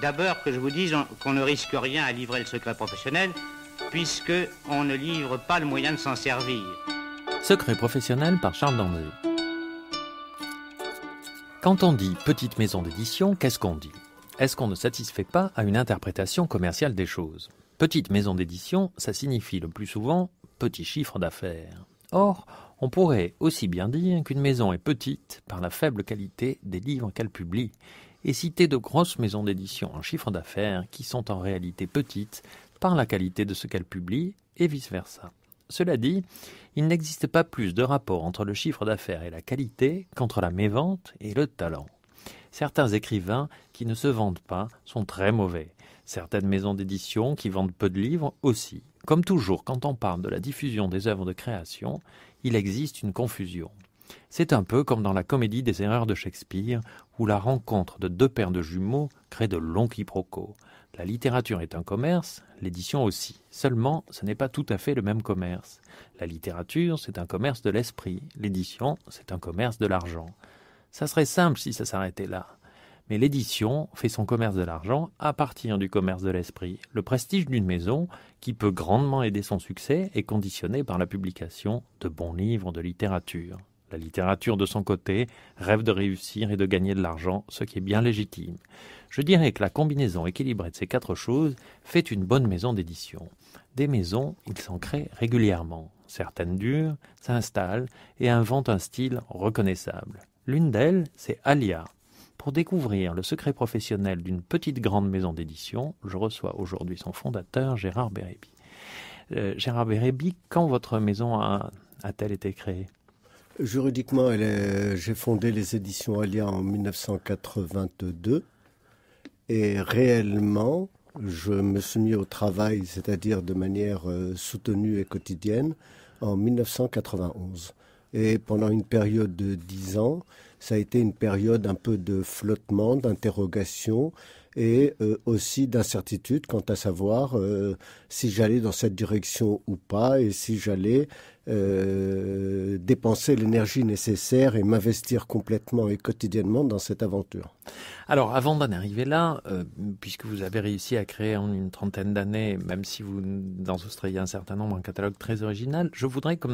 D'abord que je vous dise qu'on ne risque rien à livrer le secret professionnel, puisqu'on ne livre pas le moyen de s'en servir. Secret professionnel par Charles Danzy. Quand on dit petite maison d'édition, qu'est-ce qu'on dit ? Est-ce qu'on ne satisfait pas à une interprétation commerciale des choses ? Petite maison d'édition, ça signifie le plus souvent petit chiffre d'affaires. Or, on pourrait aussi bien dire qu'une maison est petite par la faible qualité des livres qu'elle publie, et citer de grosses maisons d'édition en chiffre d'affaires qui sont en réalité petites par la qualité de ce qu'elles publient, et vice-versa. Cela dit, il n'existe pas plus de rapport entre le chiffre d'affaires et la qualité qu'entre la mévente et le talent. Certains écrivains qui ne se vendent pas sont très mauvais. Certaines maisons d'édition qui vendent peu de livres aussi. Comme toujours, quand on parle de la diffusion des œuvres de création, il existe une confusion. C'est un peu comme dans la comédie des erreurs de Shakespeare, où la rencontre de deux paires de jumeaux crée de longs quiproquos. La littérature est un commerce, l'édition aussi. Seulement, ce n'est pas tout à fait le même commerce. La littérature, c'est un commerce de l'esprit. L'édition, c'est un commerce de l'argent. Ça serait simple si ça s'arrêtait là. Mais l'édition fait son commerce de l'argent à partir du commerce de l'esprit. Le prestige d'une maison, qui peut grandement aider son succès, est conditionné par la publication de bons livres de littérature. La littérature, de son côté, rêve de réussir et de gagner de l'argent, ce qui est bien légitime. Je dirais que la combinaison équilibrée de ces quatre choses fait une bonne maison d'édition. Des maisons, il s'en crée régulièrement. Certaines durent, s'installent et inventent un style reconnaissable. L'une d'elles, c'est Alia. Pour découvrir le secret professionnel d'une petite grande maison d'édition, je reçois aujourd'hui son fondateur, Gérard Bérébi. Gérard Bérébi, quand votre maison a-t-elle été créée ? Juridiquement, j'ai fondé les éditions Alia en 1982 et réellement, je me suis mis au travail, c'est-à-dire de manière soutenue et quotidienne, en 1991. Et pendant une période de 10 ans, ça a été une période un peu de flottement, d'interrogation et aussi d'incertitude quant à savoir si j'allais dans cette direction ou pas et si j'allais dépenser l'énergie nécessaire et m'investir complètement et quotidiennement dans cette aventure. Alors, avant d'en arriver là, puisque vous avez réussi à créer en une trentaine d'années, même si vous enregistriez un certain nombre, un catalogue très original, je voudrais que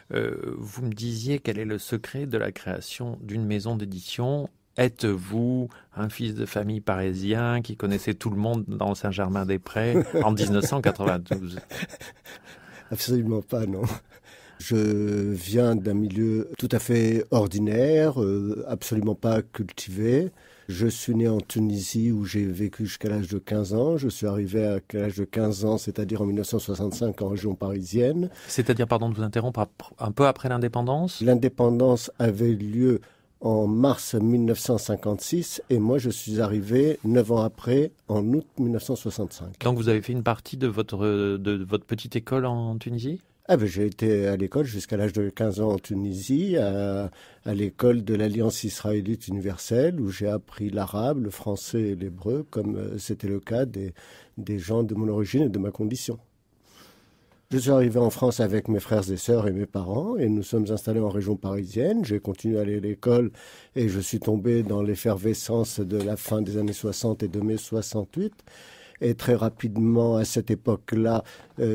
vous me disiez quel est le secret de la création d'une maison d'édition. Êtes-vous un fils de famille parisien qui connaissait tout le monde dans Saint-Germain-des-Prés en 1992 ? Absolument pas, non. Je viens d'un milieu tout à fait ordinaire, absolument pas cultivé. Je suis né en Tunisie où j'ai vécu jusqu'à l'âge de 15 ans. Je suis arrivé à l'âge de 15 ans, c'est-à-dire en 1965 en région parisienne. C'est-à-dire, pardon de vous interrompre, un peu après l'indépendance ? L'indépendance avait lieu en mars 1956 et moi je suis arrivé 9 ans après, en août 1965. Donc vous avez fait une partie de votre petite école en Tunisie ? J'ai été à l'école jusqu'à l'âge de 15 ans en Tunisie, à l'école de l'Alliance israélite universelle, où j'ai appris l'arabe, le français et l'hébreu, comme c'était le cas des gens de mon origine et de ma condition. Je suis arrivé en France avec mes frères et sœurs et mes parents, et nous sommes installés en région parisienne. J'ai continué à aller à l'école, et je suis tombé dans l'effervescence de la fin des années 60 et de mai 68. Et très rapidement, à cette époque-là,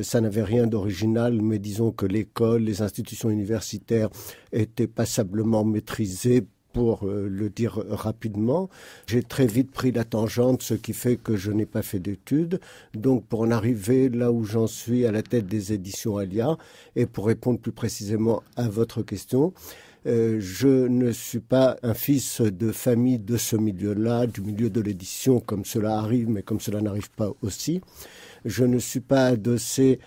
ça n'avait rien d'original, mais disons que l'école, les institutions universitaires étaient passablement maîtrisées, pour le dire rapidement. J'ai très vite pris la tangente, ce qui fait que je n'ai pas fait d'études. Donc, pour en arriver là où j'en suis, à la tête des éditions Alia, et pour répondre plus précisément à votre question, je ne suis pas un fils de famille de ce milieu-là, du milieu de l'édition, comme cela arrive, mais comme cela n'arrive pas aussi. Je ne suis pas adossé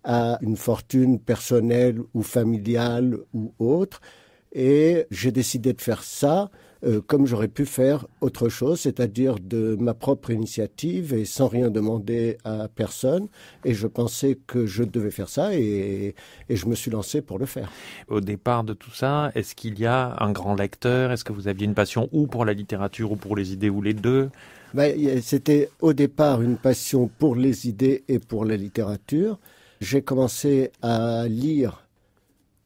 à une fortune personnelle ou familiale ou autre. Et j'ai décidé de faire ça comme j'aurais pu faire autre chose, c'est-à-dire de ma propre initiative et sans rien demander à personne. Et je pensais que je devais faire ça et je me suis lancé pour le faire. Au départ de tout ça, est-ce qu'il y a un grand lecteur ? Est-ce que vous aviez une passion ou pour la littérature ou pour les idées ou les deux ? C'était au départ une passion pour les idées et pour la littérature. J'ai commencé à lire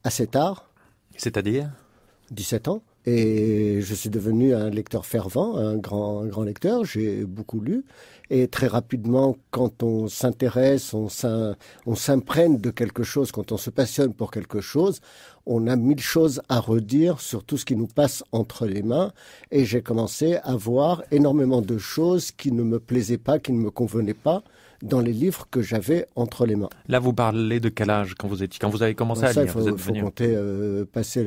assez tard. C'est-à-dire ? 17 ans. Et je suis devenu un lecteur fervent, un grand lecteur. J'ai beaucoup lu. Et très rapidement, quand on s'intéresse, on s'imprègne de quelque chose, quand on se passionne pour quelque chose, on a 1000 choses à redire sur tout ce qui nous passe entre les mains. Et j'ai commencé à voir énormément de choses qui ne me plaisaient pas, qui ne me convenaient pas dans les livres que j'avais entre les mains. Là, vous parlez de quel âge quand vous avez commencé à lire? Il faut compter passer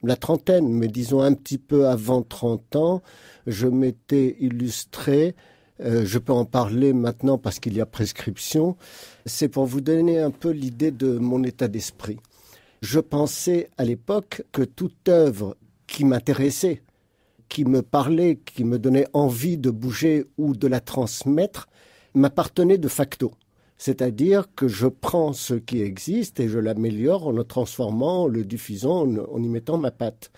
la trentaine, mais disons un petit peu avant 30 ans, je m'étais illustré. Je peux en parler maintenant parce qu'il y a prescription. C'est pour vous donner un peu l'idée de mon état d'esprit. Je pensais à l'époque que toute œuvre qui m'intéressait, qui me parlait, qui me donnait envie de bouger ou de la transmettre, m'appartenait de facto. C'est-à-dire que je prends ce qui existe et je l'améliore en le transformant, en le diffusant, en y mettant ma patte.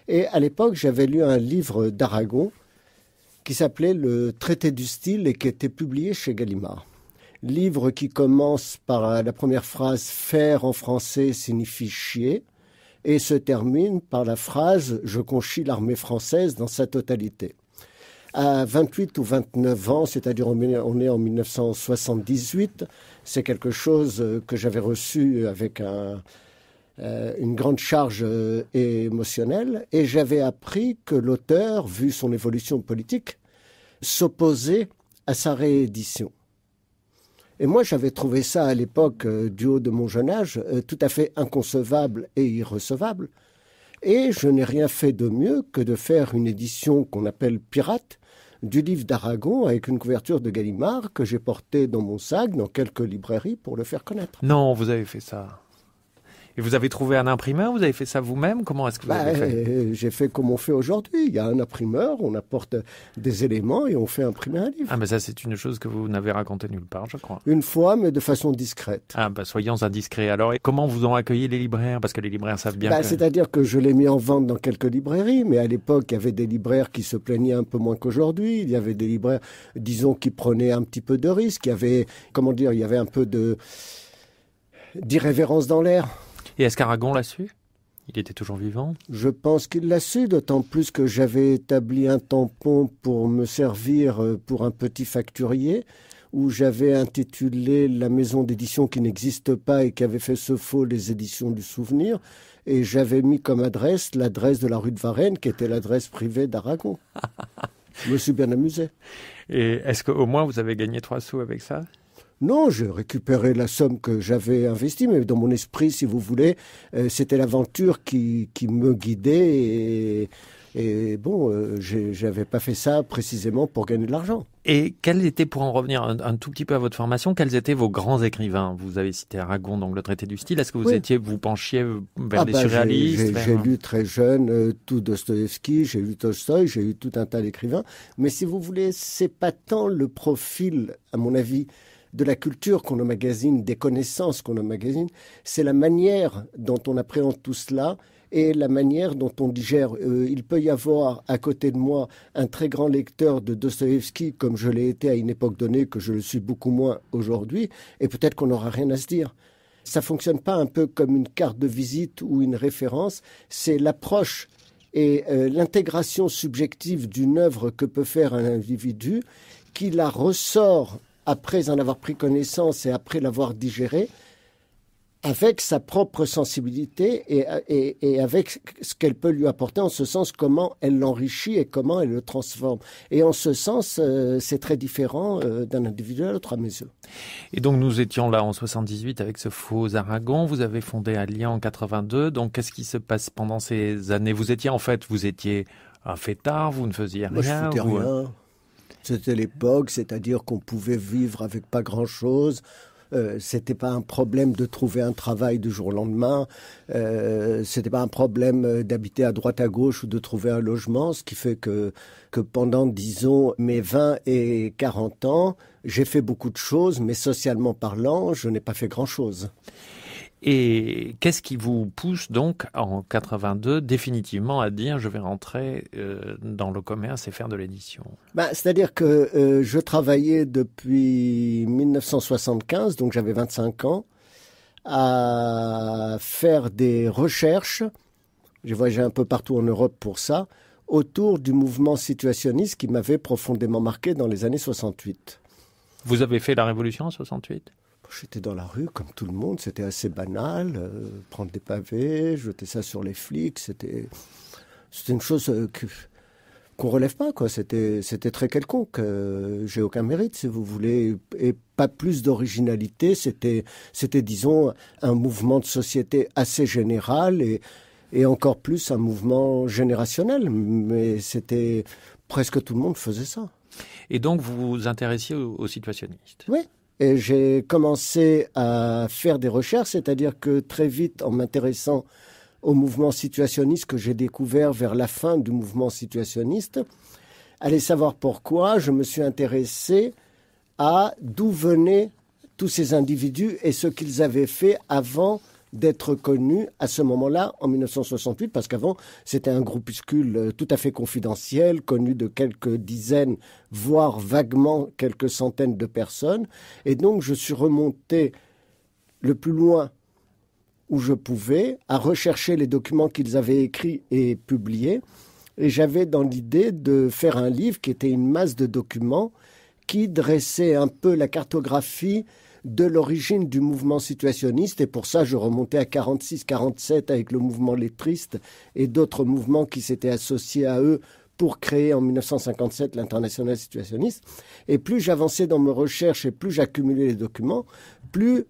Et à l'époque, j'avais lu un livre d'Aragon qui s'appelait Le Traité du style et qui était publié chez Gallimard. Livre qui commence par la première phrase « faire » en français signifie « chier » et se termine par la phrase « je conchis l'armée française dans sa totalité ». À 28 ou 29 ans, c'est-à-dire on est en 1978, c'est quelque chose que j'avais reçu avec une grande charge émotionnelle, et j'avais appris que l'auteur, vu son évolution politique, s'opposait à sa réédition. Et moi, j'avais trouvé ça à l'époque, du haut de mon jeune âge, tout à fait inconcevable et irrecevable. Et je n'ai rien fait de mieux que de faire une édition qu'on appelle pirate du livre d'Aragon avec une couverture de Gallimard que j'ai portée dans mon sac dans quelques librairies pour le faire connaître. Non, vous avez fait ça. Et vous avez trouvé un imprimeur? Vous avez fait ça vous-même? Comment est-ce que vous avez fait? J'ai fait comme on fait aujourd'hui. Il y a un imprimeur, on apporte des éléments et on fait imprimer un livre. Ah, mais ça, c'est une chose que vous n'avez racontée nulle part, je crois. Une fois, mais de façon discrète. Ah, soyons indiscrets. Alors, et comment vous ont accueilli les libraires? Parce que les libraires savent bien que... C'est-à-dire que je l'ai mis en vente dans quelques librairies, mais à l'époque, il y avait des libraires qui se plaignaient un peu moins qu'aujourd'hui. Il y avait des libraires, disons, qui prenaient un petit peu de risques. Il y avait, il y avait un peu d'irrévérence dans l'air. Et est-ce qu'Aragon l'a su? Il était toujours vivant? Je pense qu'il l'a su, d'autant plus que j'avais établi un tampon pour me servir pour un petit facturier où j'avais intitulé la maison d'édition qui n'existe pas et qui avait fait ce faux les éditions du souvenir. Et j'avais mis comme adresse l'adresse de la rue de Varennes qui était l'adresse privée d'Aragon. Je me suis bien amusé. Et est-ce qu'au moins vous avez gagné 3 sous avec ça? Non, j'ai récupéré la somme que j'avais investie, mais dans mon esprit, si vous voulez, c'était l'aventure qui me guidait. Et bon, j'avais pas fait ça précisément pour gagner de l'argent. Et quels étaient, pour en revenir un tout petit peu à votre formation, quels étaient vos grands écrivains? Vous avez cité Aragon, donc le Traité du style. Est-ce que vous penchiez vers les surréalistes? J'ai lu très jeune tout Dostoïevski, j'ai lu Tolstoï, j'ai lu tout un tas d'écrivains. Mais si vous voulez, c'est pas tant le profil, à mon avis, de la culture qu'on emmagasine, des connaissances qu'on emmagasine, c'est la manière dont on appréhende tout cela et la manière dont on digère. Il peut y avoir à côté de moi un très grand lecteur de Dostoïevski, comme je l'ai été à une époque donnée, que je le suis beaucoup moins aujourd'hui, et peut-être qu'on n'aura rien à se dire. Ça fonctionne pas un peu comme une carte de visite ou une référence, c'est l'approche et l'intégration subjective d'une œuvre que peut faire un individu qui la ressort après en avoir pris connaissance et après l'avoir digéré, avec sa propre sensibilité et avec ce qu'elle peut lui apporter, en ce sens, comment elle l'enrichit et comment elle le transforme. Et en ce sens, c'est très différent d'un individu à l'autre, à mes yeux. Et donc, nous étions là en 78 avec ce faux Aragon. Vous avez fondé Alliant en 82. Donc, qu'est-ce qui se passe pendant ces années? Vous étiez un fêtard, vous ne faisiez rien? Moi, je ne faisais rien. C'était l'époque, c'est-à-dire qu'on pouvait vivre avec pas grand-chose. C'était pas un problème de trouver un travail du jour au lendemain. C'était pas un problème d'habiter à droite à gauche ou de trouver un logement. Ce qui fait que pendant, disons, mes 20 et 40 ans, j'ai fait beaucoup de choses, mais socialement parlant, je n'ai pas fait grand-chose. Et qu'est-ce qui vous pousse donc en 82 définitivement à dire je vais rentrer dans le commerce et faire de l'édition? C'est-à-dire que je travaillais depuis 1975, donc j'avais 25 ans, à faire des recherches j'ai voyagé un peu partout en Europe pour ça, autour du mouvement situationniste qui m'avait profondément marqué dans les années 68. Vous avez fait la Révolution en 68 ? J'étais dans la rue comme tout le monde, c'était assez banal, prendre des pavés, jeter ça sur les flics, c'était une chose qu'on relève pas, quoi. C'était très quelconque. J'ai aucun mérite, si vous voulez, et pas plus d'originalité. C'était, disons, un mouvement de société assez général et encore plus un mouvement générationnel. Mais c'était presque tout le monde faisait ça. Et donc vous vous intéressiez aux situationnistes ? Oui. Et j'ai commencé à faire des recherches, c'est-à-dire que très vite, en m'intéressant au mouvement situationniste que j'ai découvert vers la fin du mouvement situationniste, allez savoir pourquoi, je me suis intéressé à d'où venaient tous ces individus et ce qu'ils avaient fait avant d'être connus à ce moment-là, en 1968, parce qu'avant, c'était un groupuscule tout à fait confidentiel, connu de quelques dizaines, voire vaguement quelques centaines de personnes. Et donc, je suis remonté le plus loin où je pouvais, à rechercher les documents qu'ils avaient écrits et publiés. Et j'avais dans l'idée de faire un livre qui était une masse de documents qui dressait un peu la cartographie de l'origine du mouvement situationniste. Et pour ça, je remontais à 46-47 avec le mouvement lettriste et d'autres mouvements qui s'étaient associés à eux pour créer en 1957 l'Internationale situationniste. Et plus j'avançais dans mes recherches et plus j'accumulais les documents, plus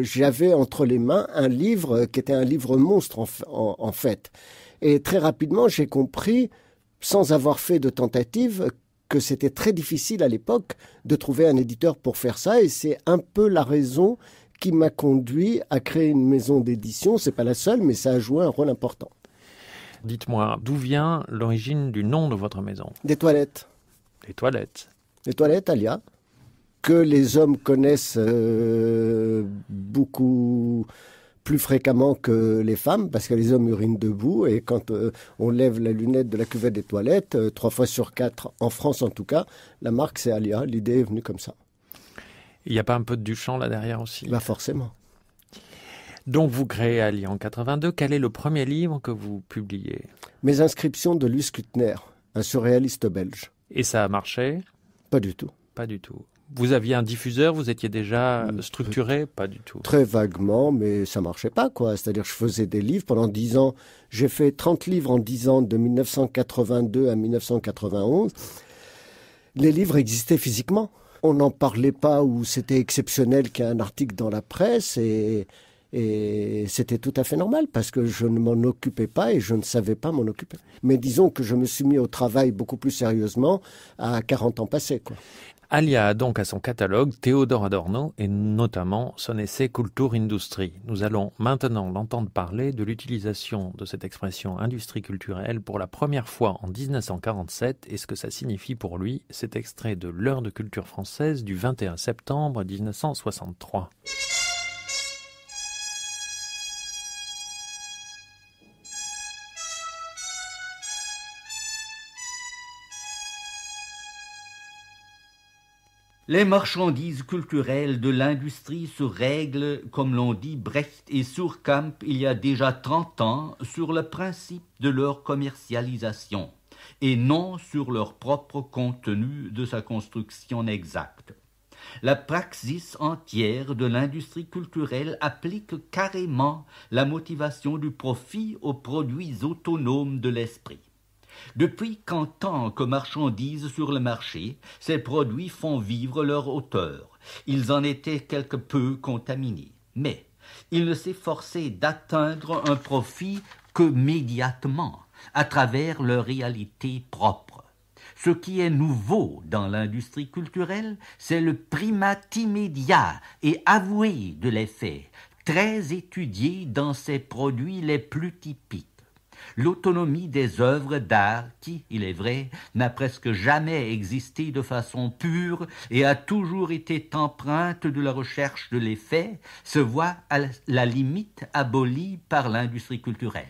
j'avais entre les mains un livre qui était un livre monstre en fait. Et très rapidement, j'ai compris, sans avoir fait de tentative, que c'était très difficile à l'époque de trouver un éditeur pour faire ça. Et c'est un peu la raison qui m'a conduit à créer une maison d'édition. C'est pas la seule, mais ça a joué un rôle important. Dites-moi, d'où vient l'origine du nom de votre maison ? Des toilettes. Des toilettes. Les toilettes, Alia, que les hommes connaissent beaucoup plus fréquemment que les femmes, parce que les hommes urinent debout, et quand on lève la lunette de la cuvette des toilettes, 3 fois sur 4, en France en tout cas, la marque c'est Alia, l'idée est venue comme ça. Il n'y a pas un peu de Duchamp là derrière aussi ? Bah forcément. Donc vous créez Alia en 82, quel est le premier livre que vous publiez ? Mes inscriptions de Luce Kuttner, un surréaliste belge. Et ça a marché ? Pas du tout. Pas du tout. Vous aviez un diffuseur, vous étiez déjà structuré ? Pas du tout. Très vaguement, mais ça marchait pas, quoi. C'est-à-dire que je faisais des livres pendant 10 ans. J'ai fait 30 livres en 10 ans, de 1982 à 1991. Les livres existaient physiquement. On n'en parlait pas ou c'était exceptionnel qu'il y ait un article dans la presse et c'était tout à fait normal parce que je ne m'en occupais pas et je ne savais pas m'en occuper. Mais disons que je me suis mis au travail beaucoup plus sérieusement à 40 ans passés, quoi. Alia a donc à son catalogue Théodore Adorno et notamment son essai Kulturindustrie. Nous allons maintenant l'entendre parler de l'utilisation de cette expression industrie culturelle pour la première fois en 1947 et ce que ça signifie pour lui. Cet extrait de l'heure de culture française du 21 septembre 1963. Les marchandises culturelles de l'industrie se règlent, comme l'ont dit Brecht et Suhrkamp il y a déjà 30 ans, sur le principe de leur commercialisation, et non sur leur propre contenu de sa construction exacte. La praxis entière de l'industrie culturelle applique carrément la motivation du profit aux produits autonomes de l'esprit. Depuis qu'en tant que marchandises sur le marché, ces produits font vivre leur auteur. Ils en étaient quelque peu contaminés. Mais il ne s'efforçait d'atteindre un profit que médiatement, à travers leur réalité propre. Ce qui est nouveau dans l'industrie culturelle, c'est le primat immédiat et avoué de l'effet, très étudié dans ses produits les plus typiques. L'autonomie des œuvres d'art qui, il est vrai, n'a presque jamais existé de façon pure et a toujours été empreinte de la recherche de l'effet, se voit à la limite abolie par l'industrie culturelle.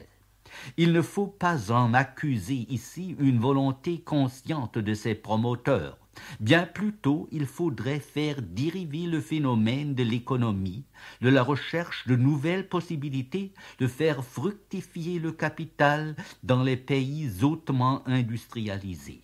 Il ne faut pas en accuser ici une volonté consciente de ses promoteurs. Bien plutôt, il faudrait faire dériver le phénomène de l'économie, de la recherche de nouvelles possibilités, de faire fructifier le capital dans les pays hautement industrialisés.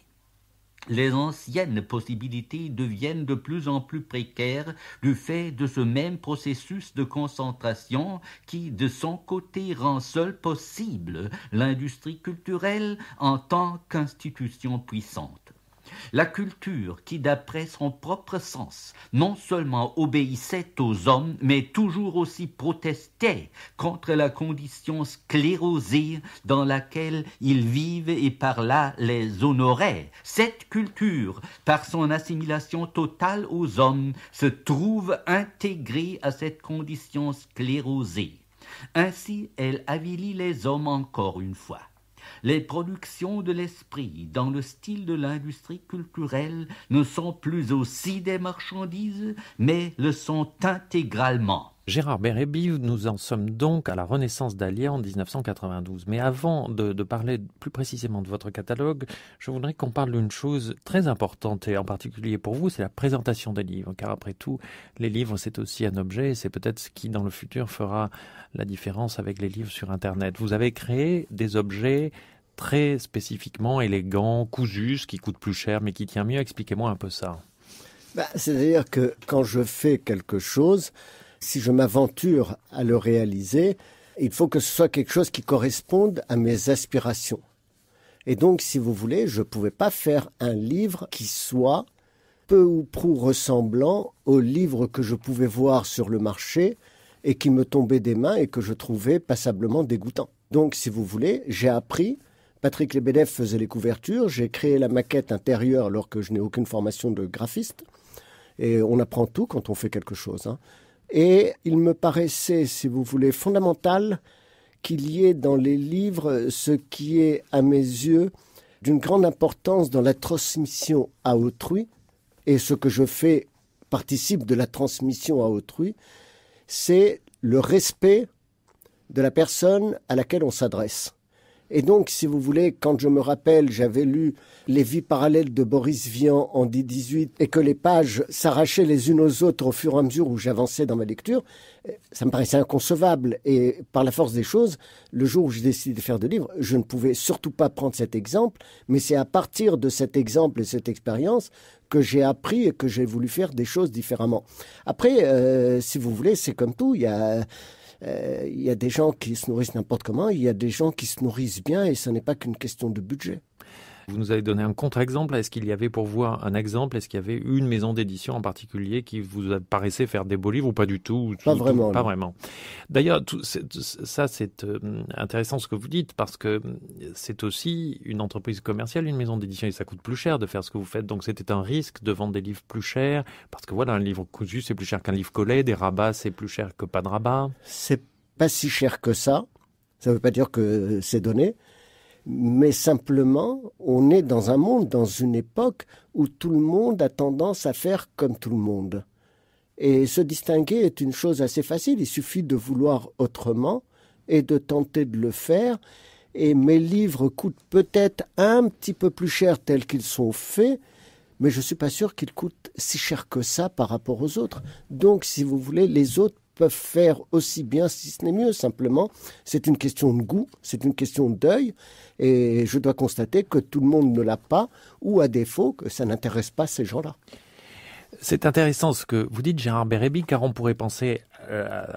Les anciennes possibilités deviennent de plus en plus précaires du fait de ce même processus de concentration qui, de son côté, rend seul possible l'industrie culturelle en tant qu'institution puissante. La culture qui, d'après son propre sens, non seulement obéissait aux hommes, mais toujours aussi protestait contre la condition sclérosée dans laquelle ils vivent et par là les honorait. Cette culture, par son assimilation totale aux hommes, se trouve intégrée à cette condition sclérosée. Ainsi, elle avilit les hommes encore une fois. Les productions de l'esprit dans le style de l'industrie culturelle ne sont plus aussi des marchandises, mais le sont intégralement. Gérard Bérébi, nous en sommes donc à la Renaissance d'Allier en 1992. Mais avant de parler plus précisément de votre catalogue, je voudrais qu'on parle d'une chose très importante, et en particulier pour vous, c'est la présentation des livres. Car après tout, les livres, c'est aussi un objet, et c'est peut-être ce qui, dans le futur, fera la différence avec les livres sur Internet. Vous avez créé des objets très spécifiquement élégants, cousus, qui coûtent plus cher, mais qui tiennent mieux. Expliquez-moi un peu ça. C'est-à-dire que quand je fais quelque chose, si je m'aventure à le réaliser, il faut que ce soit quelque chose qui corresponde à mes aspirations. Et donc, si vous voulez, je ne pouvais pas faire un livre qui soit peu ou prou ressemblant au livre que je pouvais voir sur le marché et qui me tombait des mains et que je trouvais passablement dégoûtant. Donc, si vous voulez, j'ai appris. Patrick Lebedev faisait les couvertures, j'ai créé la maquette intérieure alors que je n'ai aucune formation de graphiste. Et on apprend tout quand on fait quelque chose, hein. Et il me paraissait, si vous voulez, fondamental qu'il y ait dans les livres ce qui est, à mes yeux, d'une grande importance dans la transmission à autrui. Et ce que je fais participe de la transmission à autrui, c'est le respect de la personne à laquelle on s'adresse. Et donc, si vous voulez, quand je me rappelle, j'avais lu Les vies parallèles de Boris Vian en 2018 et que les pages s'arrachaient les unes aux autres au fur et à mesure où j'avançais dans ma lecture, ça me paraissait inconcevable. Et par la force des choses, le jour où j'ai décidé de faire de livres, je ne pouvais surtout pas prendre cet exemple, mais c'est à partir de cet exemple et cette expérience que j'ai appris et que j'ai voulu faire des choses différemment. Après, si vous voulez, c'est comme tout, il y a des gens qui se nourrissent n'importe comment, il y a des gens qui se nourrissent bien et ce n'est pas qu'une question de budget. Vous nous avez donné un contre-exemple. Est-ce qu'il y avait pour vous un exemple? Est-ce qu'il y avait une maison d'édition en particulier qui vous paraissait faire des beaux livres ou pas du tout? Pas vraiment. Pas vraiment. D'ailleurs, ça c'est intéressant ce que vous dites parce que c'est aussi une entreprise commerciale, une maison d'édition, et ça coûte plus cher de faire ce que vous faites. Donc c'était un risque de vendre des livres plus chers parce que voilà, un livre cousu c'est plus cher qu'un livre collé, des rabats c'est plus cher que pas de rabat. C'est pas si cher que ça. Ça ne veut pas dire que c'est donné. Mais simplement, on est dans un monde, dans une époque où tout le monde a tendance à faire comme tout le monde. Et se distinguer est une chose assez facile. Il suffit de vouloir autrement et de tenter de le faire. Et mes livres coûtent peut-être un petit peu plus cher tels qu'ils sont faits, mais je ne suis pas sûr qu'ils coûtent si cher que ça par rapport aux autres. Donc, si vous voulez, les autres peuvent faire aussi bien, si ce n'est mieux. Simplement, c'est une question de goût, c'est une question d'œil, et je dois constater que tout le monde ne l'a pas, ou à défaut, que ça n'intéresse pas ces gens-là. C'est intéressant ce que vous dites, Gérard Bérébi, car on pourrait penser,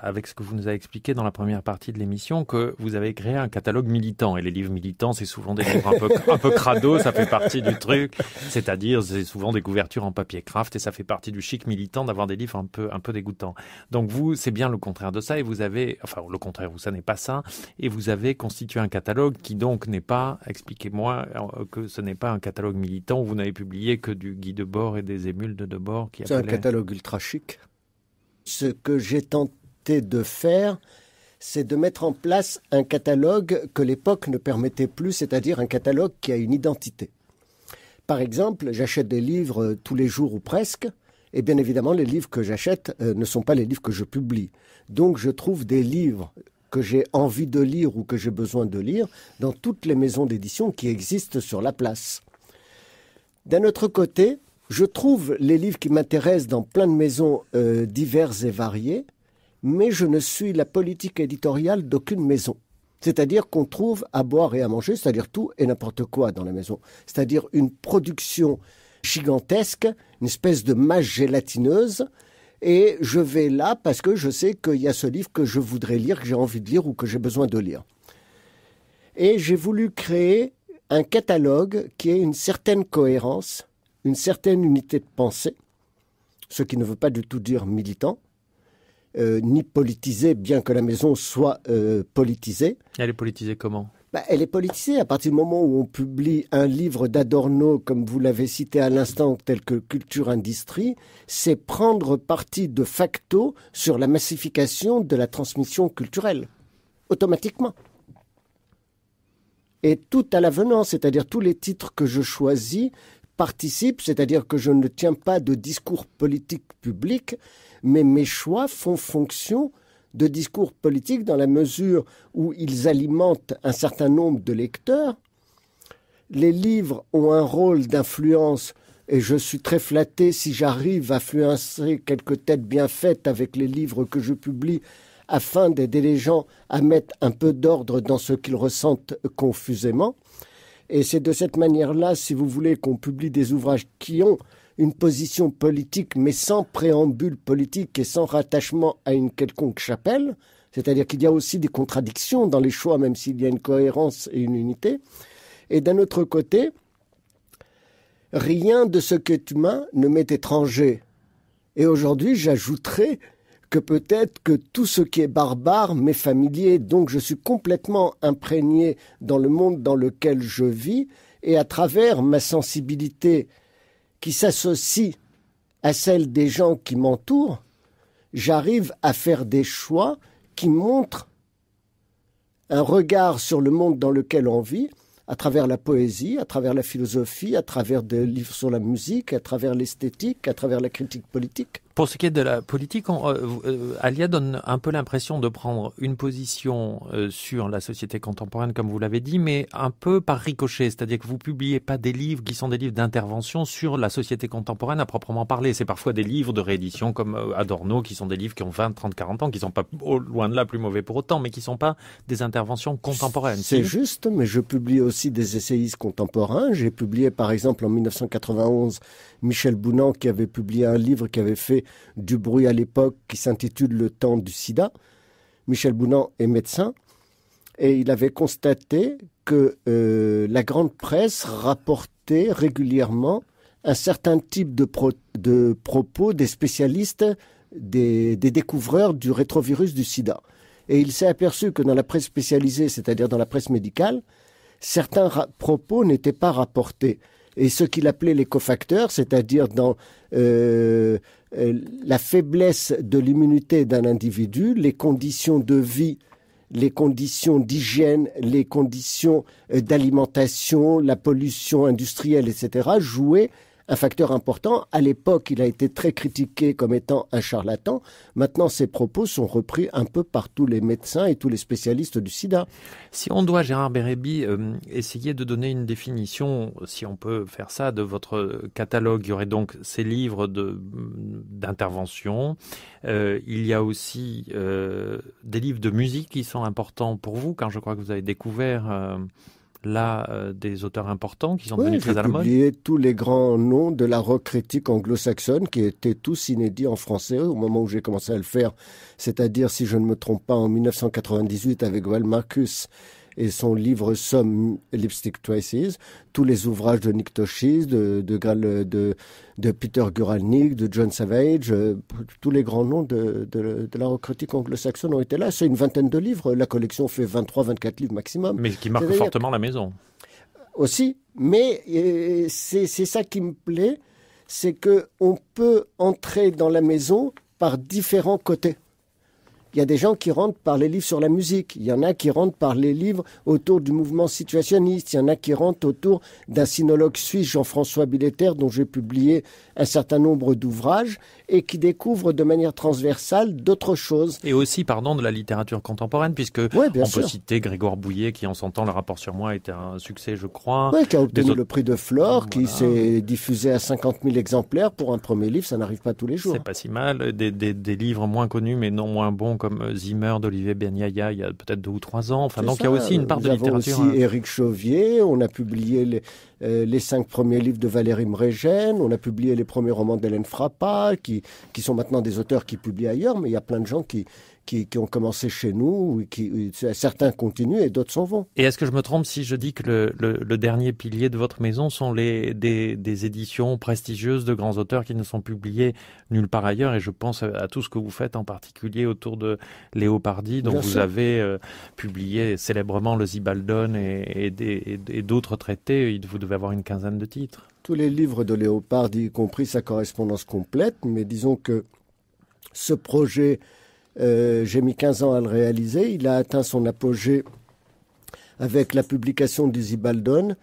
avec ce que vous nous avez expliqué dans la première partie de l'émission, que vous avez créé un catalogue militant. Et les livres militants, c'est souvent des livres un peu crado, ça fait partie du truc. C'est-à-dire, c'est souvent des couvertures en papier craft, et ça fait partie du chic militant d'avoir des livres un peu dégoûtants. Donc vous, c'est bien le contraire de ça, et vous avez, enfin, le contraire, vous, ça n'est pas ça, et vous avez constitué un catalogue qui donc n'est pas, expliquez-moi, que ce n'est pas un catalogue militant où vous n'avez publié que du Guy Debord et des émules de Debord. C'est un catalogue ultra chic. Ce que j'ai tenté de faire, c'est de mettre en place un catalogue que l'époque ne permettait plus, c'est-à-dire un catalogue qui a une identité. Par exemple, j'achète des livres tous les jours ou presque, et bien évidemment, les livres que j'achète ne sont pas les livres que je publie. Donc, je trouve des livres que j'ai envie de lire ou que j'ai besoin de lire dans toutes les maisons d'édition qui existent sur la place. D'un autre côté, Je trouve les livres qui m'intéressent dans plein de maisons diverses et variées, mais je ne suis la politique éditoriale d'aucune maison. C'est-à-dire qu'on trouve à boire et à manger, c'est-à-dire tout et n'importe quoi dans la maison. C'est-à-dire une production gigantesque, une espèce de masse gélatineuse, et je vais là parce que je sais qu'il y a ce livre que je voudrais lire, que j'ai envie de lire ou que j'ai besoin de lire. Et j'ai voulu créer un catalogue qui ait une certaine cohérence, une certaine unité de pensée, ce qui ne veut pas du tout dire militant, ni politisé, bien que la maison soit politisée. Elle est politisée comment ? Elle est politisée à partir du moment où on publie un livre d'Adorno, comme vous l'avez cité à l'instant, tel que Culture Industrie, c'est prendre parti de facto sur la massification de la transmission culturelle, automatiquement. Et tout à l'avenant, c'est-à-dire tous les titres que je choisis participent, c'est-à-dire que je ne tiens pas de discours politique public, mais mes choix font fonction de discours politiques dans la mesure où ils alimentent un certain nombre de lecteurs. Les livres ont un rôle d'influence et je suis très flatté si j'arrive à influencer quelques têtes bien faites avec les livres que je publie afin d'aider les gens à mettre un peu d'ordre dans ce qu'ils ressentent confusément. Et c'est de cette manière-là, si vous voulez, qu'on publie des ouvrages qui ont une position politique, mais sans préambule politique et sans rattachement à une quelconque chapelle. C'est-à-dire qu'il y a aussi des contradictions dans les choix, même s'il y a une cohérence et une unité. Et d'un autre côté, rien de ce qui est humain ne m'est étranger. Et aujourd'hui, j'ajouterais que peut-être que tout ce qui est barbare m'est familier. Donc je suis complètement imprégné dans le monde dans lequel je vis. Et à travers ma sensibilité qui s'associe à celle des gens qui m'entourent, j'arrive à faire des choix qui montrent un regard sur le monde dans lequel on vit, à travers la poésie, à travers la philosophie, à travers des livres sur la musique, à travers l'esthétique, à travers la critique politique. Pour ce qui est de la politique, Alia donne un peu l'impression de prendre une position sur la société contemporaine, comme vous l'avez dit, mais un peu par ricochet. C'est-à-dire que vous publiez pas des livres qui sont des livres d'intervention sur la société contemporaine à proprement parler. C'est parfois des livres de réédition comme Adorno, qui sont des livres qui ont 20, 30, 40 ans, qui sont pas loin de là plus mauvais pour autant, mais qui sont pas des interventions contemporaines. C'est juste, mais je publie aussi des essayistes contemporains. J'ai publié par exemple en 1991 Michel Bounan qui avait publié un livre qui avait fait du bruit à l'époque qui s'intitule Le temps du sida. Michel Bounan est médecin et il avait constaté que la grande presse rapportait régulièrement un certain type de propos des spécialistes, des découvreurs du rétrovirus du sida. Et il s'est aperçu que dans la presse spécialisée, c'est-à-dire dans la presse médicale, certains propos n'étaient pas rapportés. Et ce qu'il appelait les cofacteurs, c'est-à-dire dans la faiblesse de l'immunité d'un individu, les conditions de vie, les conditions d'hygiène, les conditions d'alimentation, la pollution industrielle, etc., jouaient un facteur important. À l'époque, il a été très critiqué comme étant un charlatan. Maintenant, ses propos sont repris un peu par tous les médecins et tous les spécialistes du sida. Si on doit, Gérard Bérébi, essayer de donner une définition, si on peut faire ça, de votre catalogue, il y aurait donc ces livres d'intervention. Il y a aussi des livres de musique qui sont importants pour vous, car je crois que vous avez découvert des auteurs importants qui sont devenus très à la mode. J'ai publié tous les grands noms de la rock critique anglo-saxonne qui étaient tous inédits en français au moment où j'ai commencé à le faire, c'est-à-dire, si je ne me trompe pas, en 1998 avec Val Marcus et son livre Some Lipstick Traces, tous les ouvrages de Nick Toshis, de Peter Guralnick, de John Savage, tous les grands noms de la rock critique anglo-saxonne ont été là. C'est une vingtaine de livres. La collection fait 23-24 livres maximum. Mais qui marque fortement la maison. Aussi, mais c'est ça qui me plaît, c'est qu'on peut entrer dans la maison par différents côtés. Il y a des gens qui rentrent par les livres sur la musique. Il y en a qui rentrent par les livres autour du mouvement situationniste. Il y en a qui rentrent autour d'un sinologue suisse, Jean-François Billetter, dont j'ai publié un certain nombre d'ouvrages, et qui découvrent de manière transversale d'autres choses. Et aussi, de la littérature contemporaine, puisque ouais, on peut citer Grégoire Bouillet, qui en son temps, Le rapport sur moi, était un succès, je crois. Oui, qui a obtenu le prix de Flore, qui s'est diffusé à 50 000 exemplaires pour un premier livre, ça n'arrive pas tous les jours. C'est pas si mal. Des livres moins connus, mais non moins bons, comme Zimmer d'Olivier Benyaya, il y a peut-être 2 ou 3 ans. Enfin, donc il y a aussi une part de littérature. Nous avons aussi Éric Chauvier, on a publié les 5 premiers livres de Valérie Mrégène, on a publié les premiers romans d'Hélène Frappa, qui sont maintenant des auteurs qui publient ailleurs, mais il y a plein de gens qui ont commencé chez nous, certains continuent et d'autres s'en vont. Et est-ce que je me trompe si je dis que le dernier pilier de votre maison sont des éditions prestigieuses de grands auteurs qui ne sont publiés nulle part ailleurs, et je pense à tout ce que vous faites en particulier autour de Léopardi, dont vous avez publié célèbrement le Zibaldone et d'autres traités. Vous devez avoir une 15aine de titres. Tous les livres de Léopardi, y compris sa correspondance complète, mais disons que ce projet... j'ai mis 15 ans à le réaliser. Il a atteint son apogée avec la publication du Zibaldone,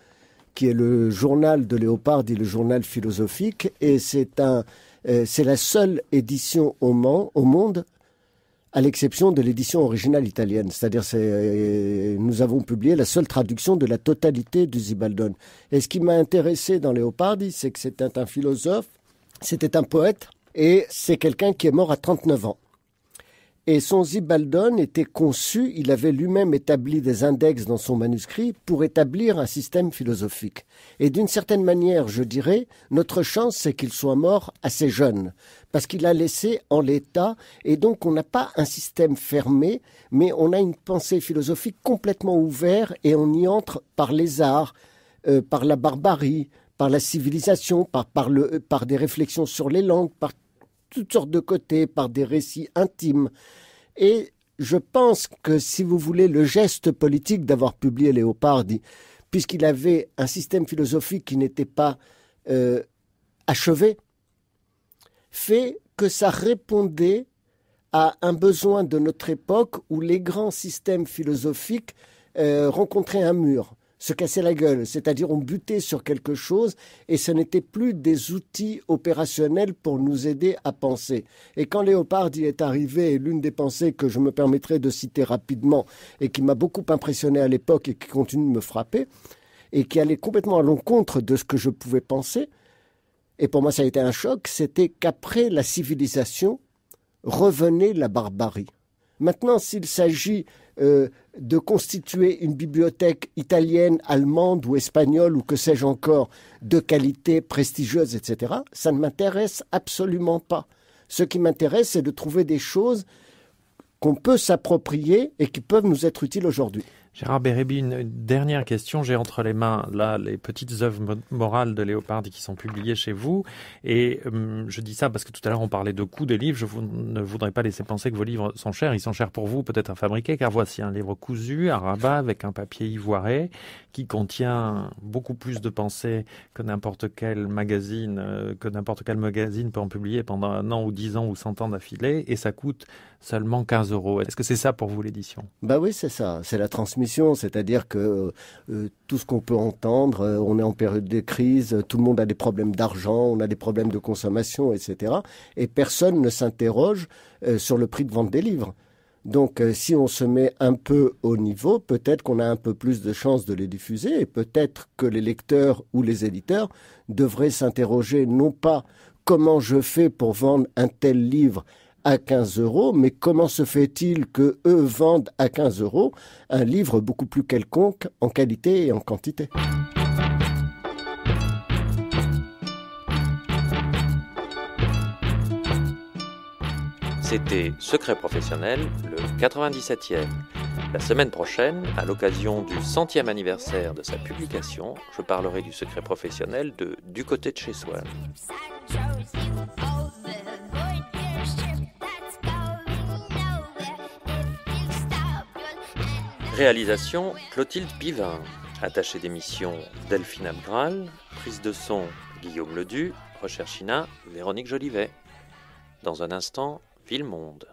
qui est le journal de Léopardi, le journal philosophique. Et c'est la seule édition au monde, à l'exception de l'édition originale italienne. C'est-à-dire nous avons publié la seule traduction de la totalité du Zibaldone. Et ce qui m'a intéressé dans Léopardi, c'est que c'était un philosophe, c'était un poète, et c'est quelqu'un qui est mort à 39 ans. Et son Zibaldone était conçu, il avait lui-même établi des index dans son manuscrit pour établir un système philosophique. Et d'une certaine manière, je dirais, notre chance, c'est qu'il soit mort assez jeune, parce qu'il a laissé en l'état, et donc on n'a pas un système fermé, mais on a une pensée philosophique complètement ouverte, et on y entre par les arts, par la barbarie, par la civilisation, par des réflexions sur les langues, par toutes sortes de côtés, par des récits intimes. Et je pense que, si vous voulez, le geste politique d'avoir publié Léopardi, puisqu'il avait un système philosophique qui n'était pas achevé, fait que ça répondait à un besoin de notre époque où les grands systèmes philosophiques rencontraient un mur, se casser la gueule, c'est-à-dire on butait sur quelque chose et ce n'était plus des outils opérationnels pour nous aider à penser. Et quand Léopardi est arrivé, l'une des pensées que je me permettrai de citer rapidement et qui m'a beaucoup impressionné à l'époque et qui continue de me frapper et qui allait complètement à l'encontre de ce que je pouvais penser, et pour moi ça a été un choc, c'était qu'après la civilisation revenait la barbarie. Maintenant, s'il s'agit de constituer une bibliothèque italienne, allemande ou espagnole ou que sais-je encore, de qualité prestigieuse, etc., ça ne m'intéresse absolument pas. Ce qui m'intéresse, c'est de trouver des choses qu'on peut s'approprier et qui peuvent nous être utiles aujourd'hui. Gérard Bérébi, une dernière question. J'ai entre les mains là les petites œuvres morales de Léopardi qui sont publiées chez vous. Et je dis ça parce que tout à l'heure on parlait de coût des livres. Je ne voudrais pas laisser penser que vos livres sont chers. Ils sont chers pour vous, peut-être à fabriquer, car voici un livre cousu à Rabat avec un papier ivoiré qui contient beaucoup plus de pensées que n'importe quel magazine peut en publier pendant 1 an ou 10 ans ou 100 ans d'affilée. Et ça coûte seulement 15 €. Est-ce que c'est ça pour vous, l'édition ? Bah oui, c'est ça. C'est la transmission. C'est-à-dire que tout ce qu'on peut entendre, on est en période de crise, tout le monde a des problèmes d'argent, on a des problèmes de consommation, etc. Et personne ne s'interroge sur le prix de vente des livres. Donc, si on se met un peu au niveau, peut-être qu'on a un peu plus de chances de les diffuser et peut-être que les lecteurs ou les éditeurs devraient s'interroger non pas comment je fais pour vendre un tel livre à 15 €, mais comment se fait-il que eux vendent à 15 € un livre beaucoup plus quelconque en qualité et en quantité ? C'était Secret professionnel, le 97e. La semaine prochaine, à l'occasion du 100e anniversaire de sa publication, je parlerai du secret professionnel de Du côté de chez Swann. Réalisation Clotilde Pivin. Attaché d'émission Delphine Abgral. Prise de son Guillaume Ledu. Recherche INA Véronique Jolivet. Dans un instant, Ville-Monde.